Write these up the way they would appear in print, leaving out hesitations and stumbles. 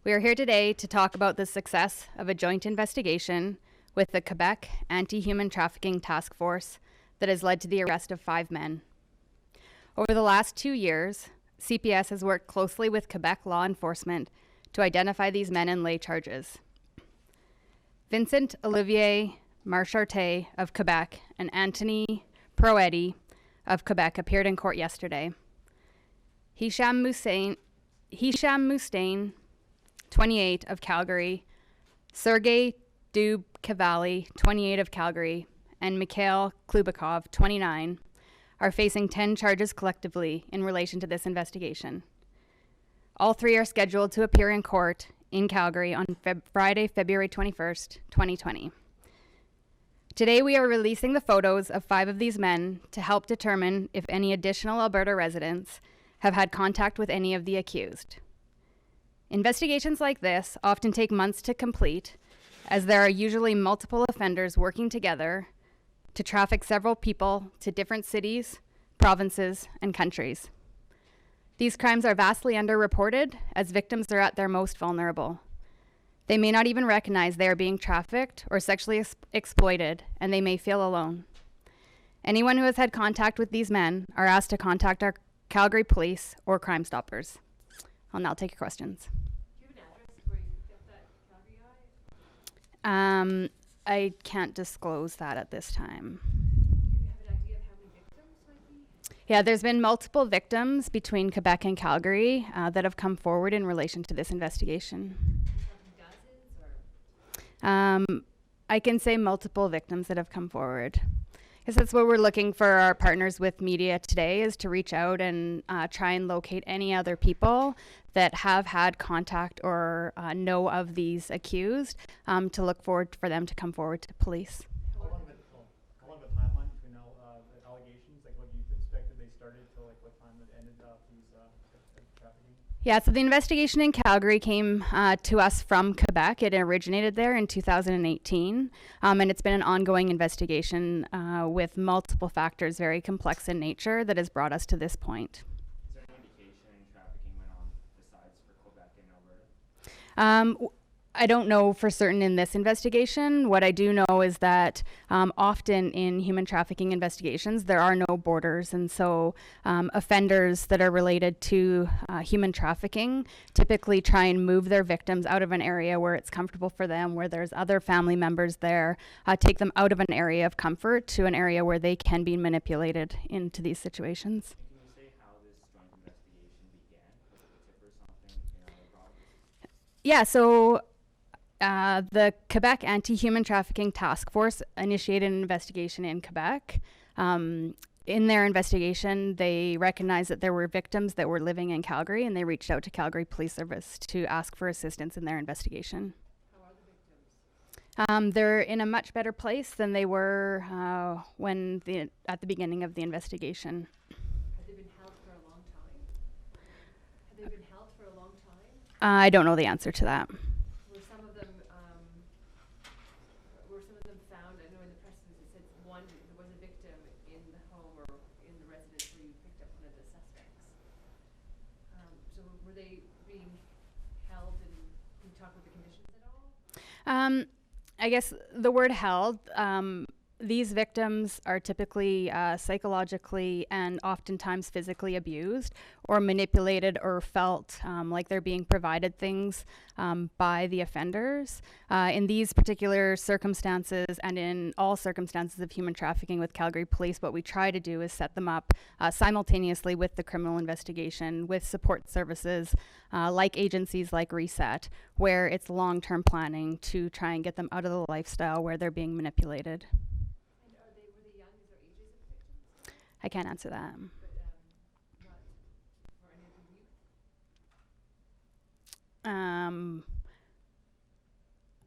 We are here today to talk about the success of a joint investigation with the Quebec Anti-Human Trafficking Task Force that has led to the arrest of 5 men. Over the last 2 years, CPS has worked closely with Quebec law enforcement to identify these men and lay charges. Vincent Olivier Marcharte of Quebec and Anthony Proetti of Quebec appeared in court yesterday. Hicham Mustaine, 28 of Calgary, Sergei Dubkevali, 28 of Calgary, and Mikhail Klubakov, 29, are facing 10 charges collectively in relation to this investigation. All 3 are scheduled to appear in court in Calgary on Friday, February 21st, 2020. Today we are releasing the photos of 5 of these men to help determine if any additional Alberta residents have had contact with any of the accused. Investigations like this often take months to complete, as there are usually multiple offenders working together to traffic several people to different cities, provinces, and countries. These crimes are vastly underreported, as victims are at their most vulnerable. They may not even recognize they are being trafficked or sexually exploited, and they may feel alone. Anyone who has had contact with these men are asked to contact our Calgary Police or Crime Stoppers. I'll now take your questions. Do you have an address where you picked up that Calgary eye? I can't disclose that at this time. Do you have an idea of how many victims might be? Yeah, there's been multiple victims between Quebec and Calgary that have come forward in relation to this investigation. Dozens or? I can say multiple victims that have come forward. Because that's what we're looking for our partners with media today, is to reach out and try and locate any other people that have had contact or know of these accused, to look forward for them to come forward to police. How long of a timeline between now the allegations, like what you expected they started to like what time it ended these trafficking? Yeah, so the investigation in Calgary came to us from Quebec. It originated there in 2018, and it's been an ongoing investigation with multiple factors, very complex in nature, that has brought us to this point. Is there any indication trafficking went on besides for Quebec and Alberta? I don't know for certain in this investigation. What I do know is that often in human trafficking investigations, there are no borders. And so offenders that are related to human trafficking typically try and move their victims out of an area where it's comfortable for them, where there's other family members there, take them out of an area of comfort to an area where they can be manipulated into these situations. Can you say how this joint investigation began? Was it a tip or something in other provinces? Yeah, so the Quebec Anti-Human Trafficking Task Force initiated an investigation in Quebec. In their investigation, they recognized that there were victims that were living in Calgary, and they reached out to Calgary Police Service to ask for assistance in their investigation. How are the victims? They're in a much better place than they were at the beginning of the investigation. Have they been held for a long time? I don't know the answer to that. Were some of them found? I know in the press it said there was a victim in the home or in the residence where you picked up one of the suspects. So were they being held, and can you talk about the conditions at all? I guess the word held, these victims are typically psychologically and oftentimes physically abused or manipulated or felt like they're being provided things by the offenders. In these particular circumstances, and in all circumstances of human trafficking with Calgary Police, what we try to do is set them up simultaneously with the criminal investigation, with support services like agencies like Reset, where it's long-term planning to try and get them out of the lifestyle where they're being manipulated. Were they young? Is there ages of victims? I can't answer that. But not for any of the youth?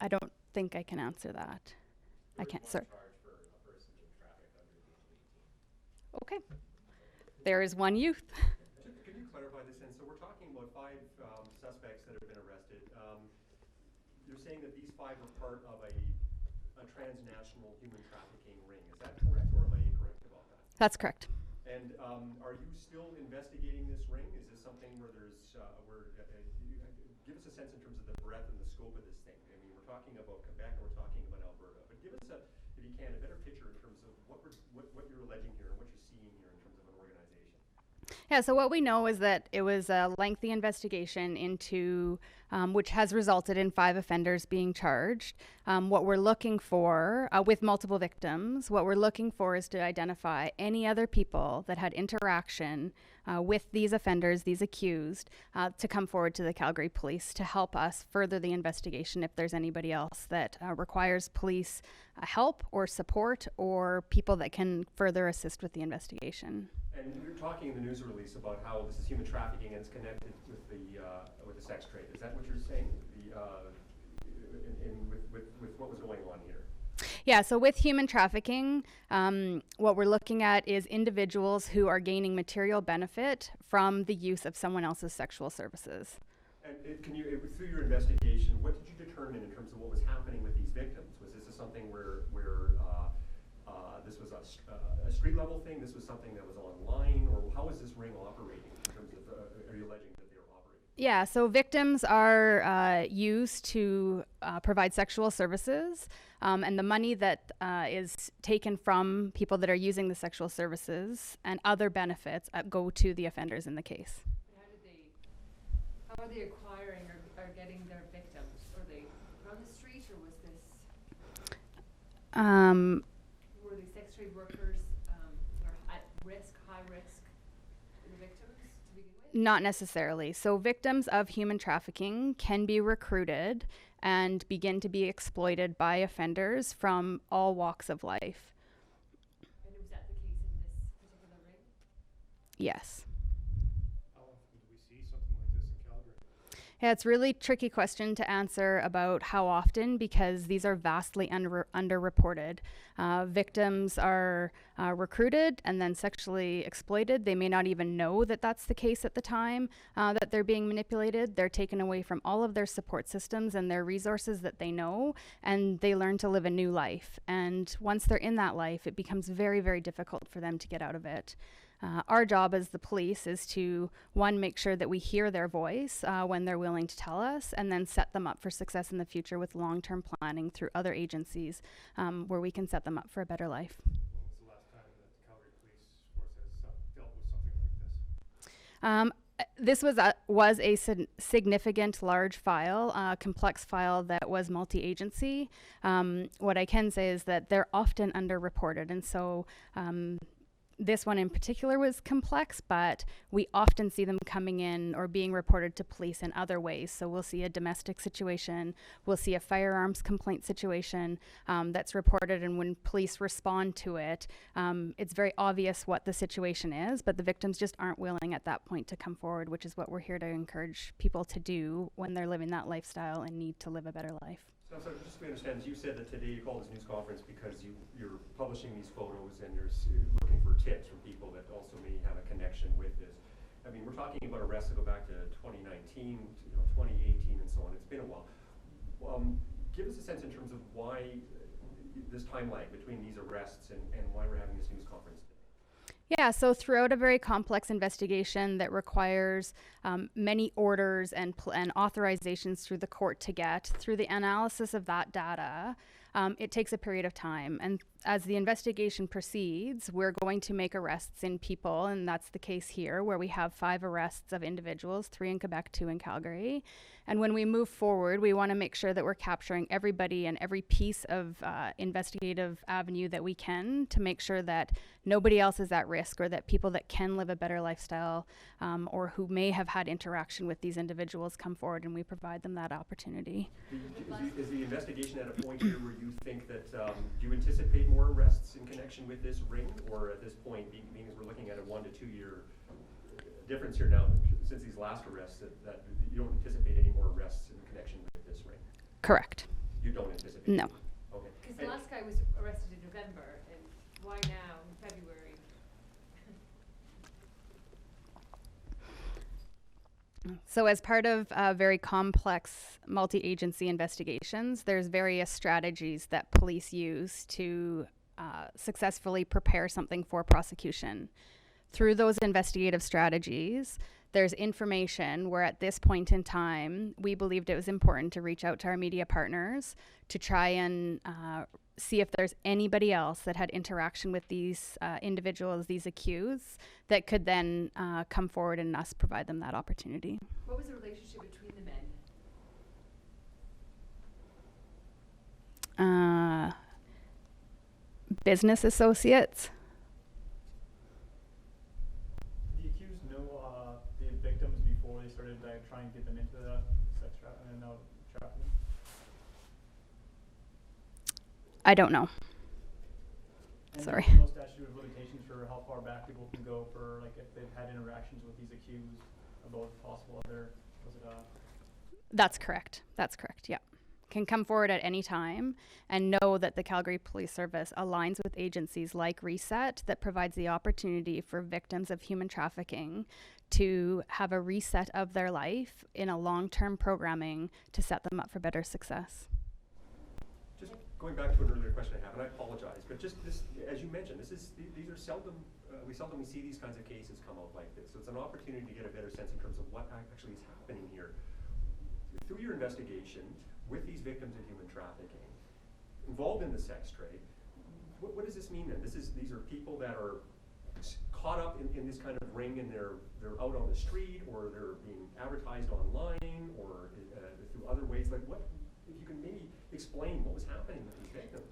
I don't think I can answer that. I can't, sir. Charge for a person being trafficked under the age of 18. Okay. There is one youth. Could you clarify this then? So we're talking about 5 suspects that have been arrested. You're saying that these 5 are part of a transnational human trafficking ring. Is that correct, or am I incorrect about that? That's correct. And are you still investigating this ring? Is this something where there's give us a sense in terms of the breadth and the scope of this thing. I mean, we're talking about Quebec and we're talking about Alberta, but give us a, if you can, a better picture in terms of what you're alleging here and what you're seeing here in terms of an organization. Yeah, so what we know is that it was a lengthy investigation into which has resulted in 5 offenders being charged. What we're looking for, with multiple victims, what we're looking for is to identify any other people that had interaction with these offenders, these accused, to come forward to the Calgary Police to help us further the investigation if there's anybody else that requires police help or support or people that can further assist with the investigation. And you're talking in the news release about how this is human trafficking and it's connected with the sex trade. Is that what you're saying? With what was going on here? Yeah, so with human trafficking, what we're looking at is individuals who are gaining material benefit from the use of someone else's sexual services. And through your investigation, what did you determine in terms of what was happening with these victims? Was this something where this was a street level thing? This was something that was online, or how is this ring operating in terms of? Are you alleging that they were operating? Yeah, so victims are used to provide sexual services, and the money that is taken from people that are using the sexual services and other benefits go to the offenders in the case. How are they acquiring or getting their victims? Are they on the street, or was this? Were they sex trade workers or at risk, high risk, the victims to begin with? Not necessarily. So victims of human trafficking can be recruited and begin to be exploited by offenders from all walks of life. And was that the case in this particular ring? Yes. How often do we see something like this in Calgary? Yeah, it's a really tricky question to answer about how often because these are vastly underreported. Victims are recruited and then sexually exploited. They may not even know that that's the case at the time that they're being manipulated. They're taken away from all of their support systems and their resources that they know, and they learn to live a new life. And once they're in that life, it becomes very, very difficult for them to get out of it. Our job as the police is to, one, make sure that we hear their voice when they're willing to tell us, and then set them up for success in the future with long-term planning through other agencies where we can set them up for a better life. When was the last time that the Calgary Police Force has dealt with something like this? This was a significant, large file, complex file that was multi-agency. What I can say is that they're often underreported, and so this one in particular was complex, but we often see them coming in or being reported to police in other ways. So we'll see a domestic situation, we'll see a firearms complaint situation that's reported, and when police respond to it, it's very obvious what the situation is, but the victims just aren't willing at that point to come forward, which is what we're here to encourage people to do when they're living that lifestyle and need to live a better life. So just so we understand, you said that today you called this news conference because you're publishing these photos and you're looking for tips from people that also may have a connection with this. I mean, we're talking about arrests that go back to 2019, 2018, and so on. It's been a while. Give us a sense in terms of why this time lag between these arrests and why we're having this news conference today. Yeah, so throughout a very complex investigation that requires many orders and authorizations through the court to get, through the analysis of that data, it takes a period of time. And as the investigation proceeds, we're going to make arrests in people, and that's the case here, where we have 5 arrests of individuals, 3 in Quebec, 2 in Calgary. And when we move forward, we want to make sure that we're capturing everybody and every piece of investigative avenue that we can to make sure that nobody else is at risk, or that people that can live a better lifestyle or who may have had interaction with these individuals come forward, and we provide them that opportunity. Is the investigation at a point here where you think that, do you anticipate more arrests in connection with this ring, or at this point, being as we're looking at a 1 to 2 year difference here now, since these last arrests, that you don't anticipate any more arrests in connection with this ring? Correct. You don't anticipate? No. Okay. Because the last guy was arrested in November, and why now in February? So as part of very complex multi-agency investigations, there's various strategies that police use to successfully prepare something for prosecution. Through those investigative strategies, there's information where at this point in time, we believed it was important to reach out to our media partners to try and see if there's anybody else that had interaction with these individuals, these accused, that could then come forward and us provide them that opportunity. What was the relationship between the men? Business associates. The accused know the victims before they started trying to get them into the sex trafficking? I don't know. And Sorry. there's no statute of limitations for how far back people can go for, like, if they've had interactions with these accused about possible other, was it That's correct. That's correct. Yeah. Can come forward at any time and know that the Calgary Police Service aligns with agencies like Reset that provides the opportunity for victims of human trafficking to have a reset of their life in a long-term programming to set them up for better success. Just going back to an earlier question I have, and I apologize, but just this, as you mentioned, these are seldom, we seldomly see these kinds of cases come out like this. So it's an opportunity to get a better sense in terms of what actually is happening here. Through your investigation, with these victims of human trafficking, involved in the sex trade, what does this mean then? These are people that are caught up in this kind of ring, and they're out on the street, or they're being advertised online, or through other ways. Like, what, if you can maybe explain what was happening with these victims?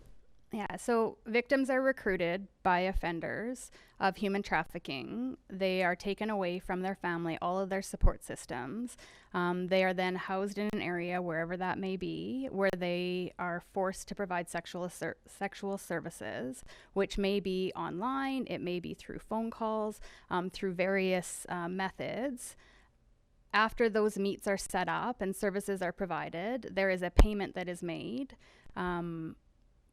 Yeah, so victims are recruited by offenders of human trafficking. They are taken away from their family, all of their support systems. They are then housed in an area, wherever that may be, where they are forced to provide sexual services, which may be online, it may be through phone calls, through various methods. After those meets are set up and services are provided, there is a payment that is made,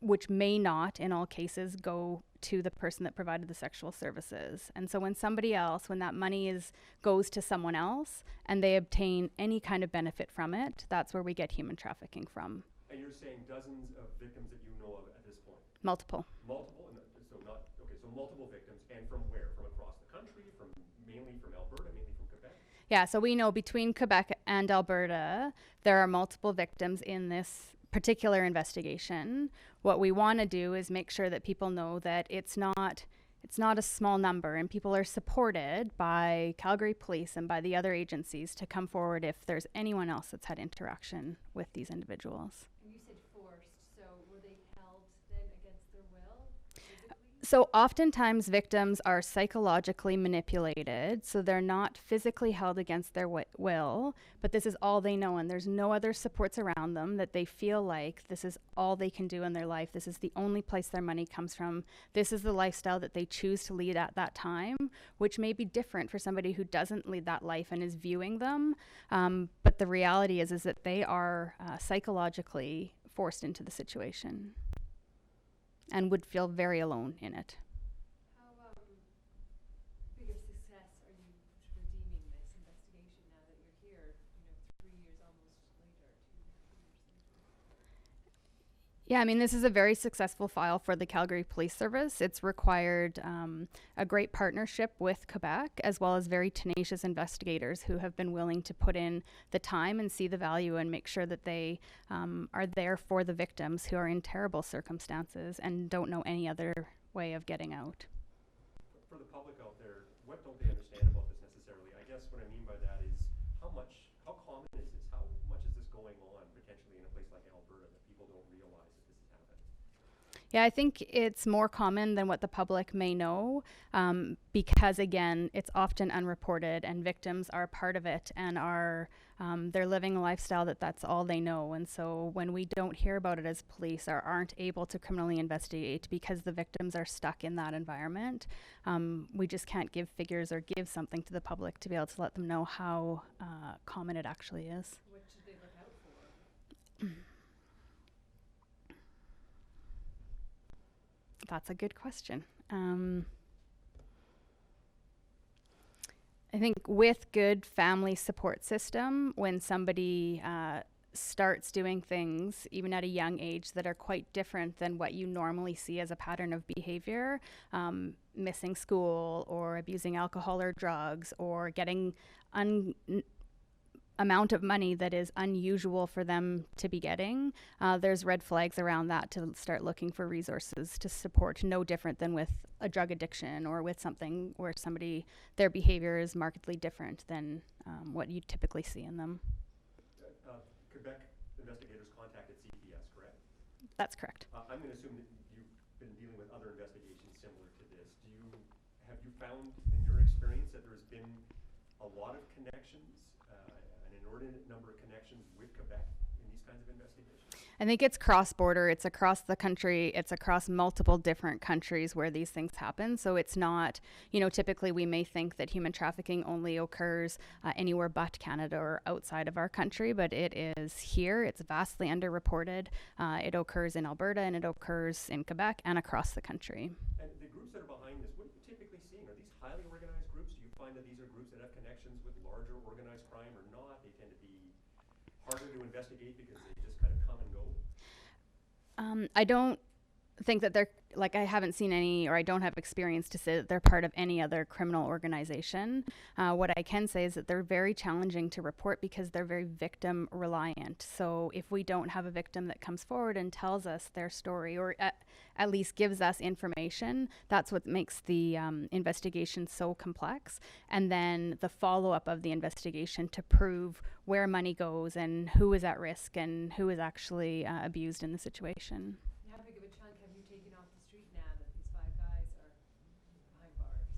which may not, in all cases, go to the person that provided the sexual services. And so when that money goes to someone else and they obtain any kind of benefit from it, that's where we get human trafficking from. And you're saying dozens of victims that you know of at this point? Multiple. Multiple? So multiple victims, and from where? From across the country? Mainly from Alberta, mainly from Quebec? Yeah, so we know between Quebec and Alberta, there are multiple victims in this particular investigation. What we want to do is make sure that people know that it's not a small number, and people are supported by Calgary Police and by the other agencies to come forward if there's anyone else that's had interaction with these individuals. And you said forced, so were they held then against their will? Physically? So oftentimes victims are psychologically manipulated, so they're not physically held against their will, but this is all they know, and there's no other supports around them, that they feel like this is all they can do in their life. This is the only place their money comes from. This is the lifestyle that they choose to lead at that time, which may be different for somebody who doesn't lead that life and is viewing them. But the reality is that they are psychologically forced into the situation and would feel very alone in it. How big of success are you redeeming this investigation now that you're here, 3 years almost later, 2 years later? Yeah, I mean, this is a very successful file for the Calgary Police Service. It's required a great partnership with Quebec, as well as very tenacious investigators who have been willing to put in the time and see the value and make sure that they are there for the victims who are in terrible circumstances and don't know any other way of getting out. For the public out there, what don't they understand about this necessarily? I guess what I mean by that is how common is this? How much is this going on potentially in a place like Alberta that people don't realize that this is happening? Yeah, I think it's more common than what the public may know, because again, it's often unreported, and victims are part of it and are they're living a lifestyle that's all they know. And so when we don't hear about it as police or aren't able to criminally investigate because the victims are stuck in that environment, we just can't give figures or give something to the public to be able to let them know how common it actually is. What should they look out for? That's a good question. I think with good family support system, when somebody starts doing things, even at a young age, that are quite different than what you normally see as a pattern of behavior, missing school or abusing alcohol or drugs or getting amount of money that is unusual for them to be getting, there's red flags around that to start looking for resources to support, no different than with a drug addiction or with something where their behavior is markedly different than what you typically see in them. Quebec investigators contacted CPS, correct? That's correct. I'm going to assume that you've been dealing with other investigations similar to this. Have you found in your experience that there's been a lot of connections, an inordinate number of connections with Quebec in these kinds of investigations? I think it's cross-border. It's across the country. It's across multiple different countries where these things happen. So it's not, typically we may think that human trafficking only occurs anywhere but Canada or outside of our country, but it is here. It's vastly underreported. It occurs in Alberta and it occurs in Quebec and across the country. And the groups that are behind this, what are you typically seeing? Are these highly organized groups? Do you find that these are groups that have connections with larger organized crime or not? They tend to be harder to investigate because they just kind of come and go? I don't think that I haven't seen any, or I don't have experience to say that they're part of any other criminal organization. What I can say is that they're very challenging to report because they're very victim reliant. So if we don't have a victim that comes forward and tells us their story, or at least gives us information, that's what makes the investigation so complex. And then the follow-up of the investigation to prove where money goes and who is at risk and who is actually abused in the situation. How big of a chunk have you taken off the street now that these 5 guys are behind bars?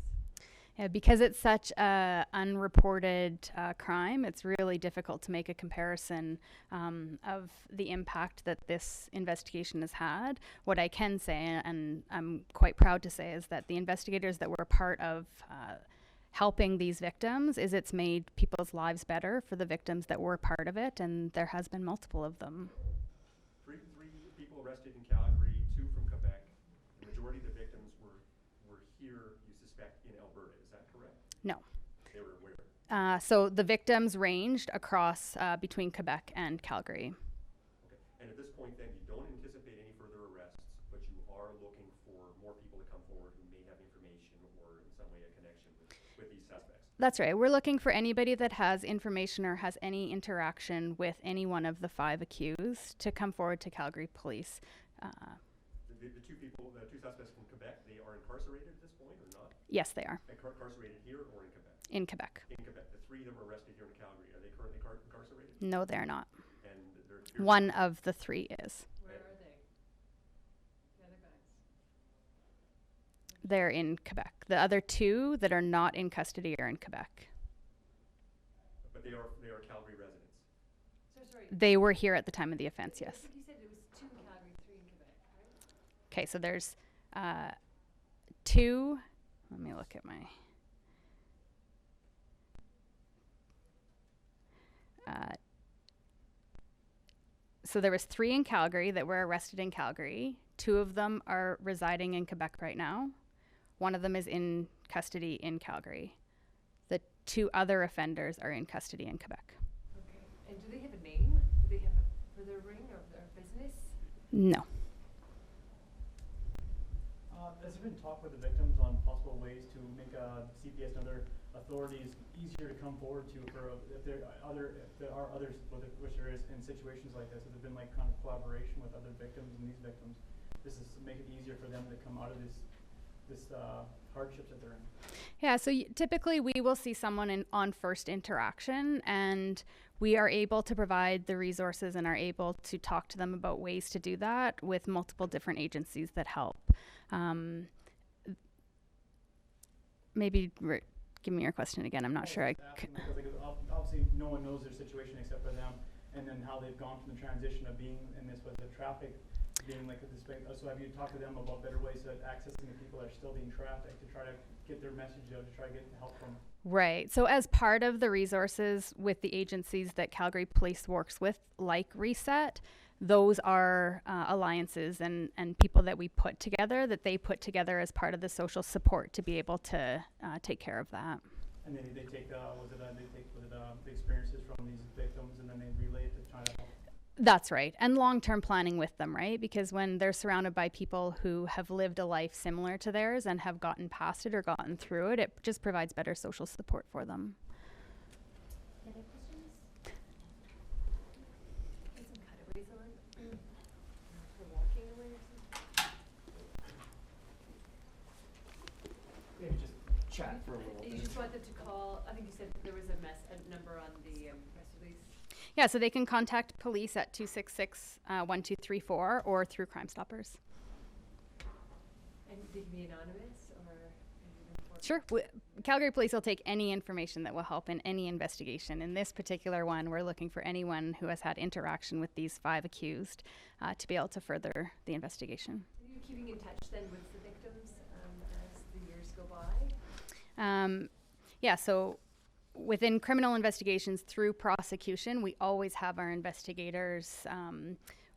Yeah, because it's such a unreported crime, it's really difficult to make a comparison of the impact that this investigation has had. What I can say, and I'm quite proud to say, is that the investigators that were part of helping these victims, it's made people's lives better for the victims that were part of it, and there has been multiple of them. Three people arrested in Calgary, 2 from Quebec. The majority of the victims were here, you suspect, in Alberta. Is that correct? No. They were where? So the victims ranged across between Quebec and Calgary. Okay. And at this point then, you don't anticipate any further arrests, but you are looking for more people to come forward who may have information or in some way a connection with these suspects. That's right. We're looking for anybody that has information or has any interaction with any one of the 5 accused to come forward to Calgary Police. The 2 people, the 2 suspects from Quebec, they are incarcerated at this point or not? Yes, they are. Incarcerated here or in Quebec? In Quebec. In Quebec. The 3 of them are arrested here in Calgary. Are they currently incarcerated? No, they're not. And they're here? One of the 3 is. Where are they? The other guys? They're in Quebec. The other 2 that are not in custody are in Quebec. But they are Calgary residents. So sorry. They were here at the time of the offense, yes. But you said it was 2 in Calgary, 3 in Quebec, right? Okay, so there's 2. Let me look at my. So there was 3 in Calgary that were arrested in Calgary. 2 of them are residing in Quebec right now. 1 of them is in custody in Calgary. The 2 other offenders are in custody in Quebec. Okay. And do they have a name? Do they have for their ring or their business? No. Has there been talk with the victims on possible ways to make CPS and other authorities easier to come forward to if there are others, which there is in situations like this? Has there been like kind of collaboration with other victims and these victims? This is to make it easier for them to come out of this hardships that they're in. Yeah, so typically we will see someone on first interaction, and we are able to provide the resources and are able to talk to them about ways to do that with multiple different agencies that help. Maybe give me your question again. I'm not sure. Because obviously no one knows their situation except for them, and then how they've gone from the transition of being in this with the traffic being like this big. So have you talked to them about better ways of accessing the people that are still being trafficked to try to get their message out, to try to get help from? Right. So as part of the resources with the agencies that Calgary Police works with, like Reset, those are alliances and people that we put together, that they put together as part of the social support to be able to take care of that. And then they take the experiences from these victims and then they relay it to try to help? That's right. And long-term planning with them, right? Because when they're surrounded by people who have lived a life similar to theirs and have gotten past it or gotten through it, it just provides better social support for them. Any other questions? Get some cutaways on. We're walking away or something. Maybe just chat for a little bit. You just wanted to call, I think you said there was a number on the press release. Yeah, so they can contact police at 266-1234 or through Crime Stoppers. And they can be anonymous or? Sure. Calgary Police will take any information that will help in any investigation. In this particular one, we're looking for anyone who has had interaction with these 5 accused to be able to further the investigation. Are you keeping in touch then with the victims as the years go by? Yeah, so within criminal investigations through prosecution, we always have our investigators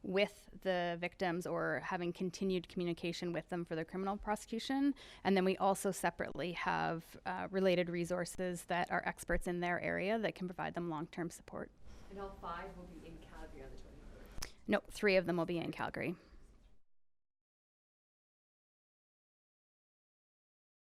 with the victims or having continued communication with them for the criminal prosecution. And then we also separately have related resources that are experts in their area that can provide them long-term support. And all 5 will be in Calgary on the 23rd? No, 3 of them will be in Calgary.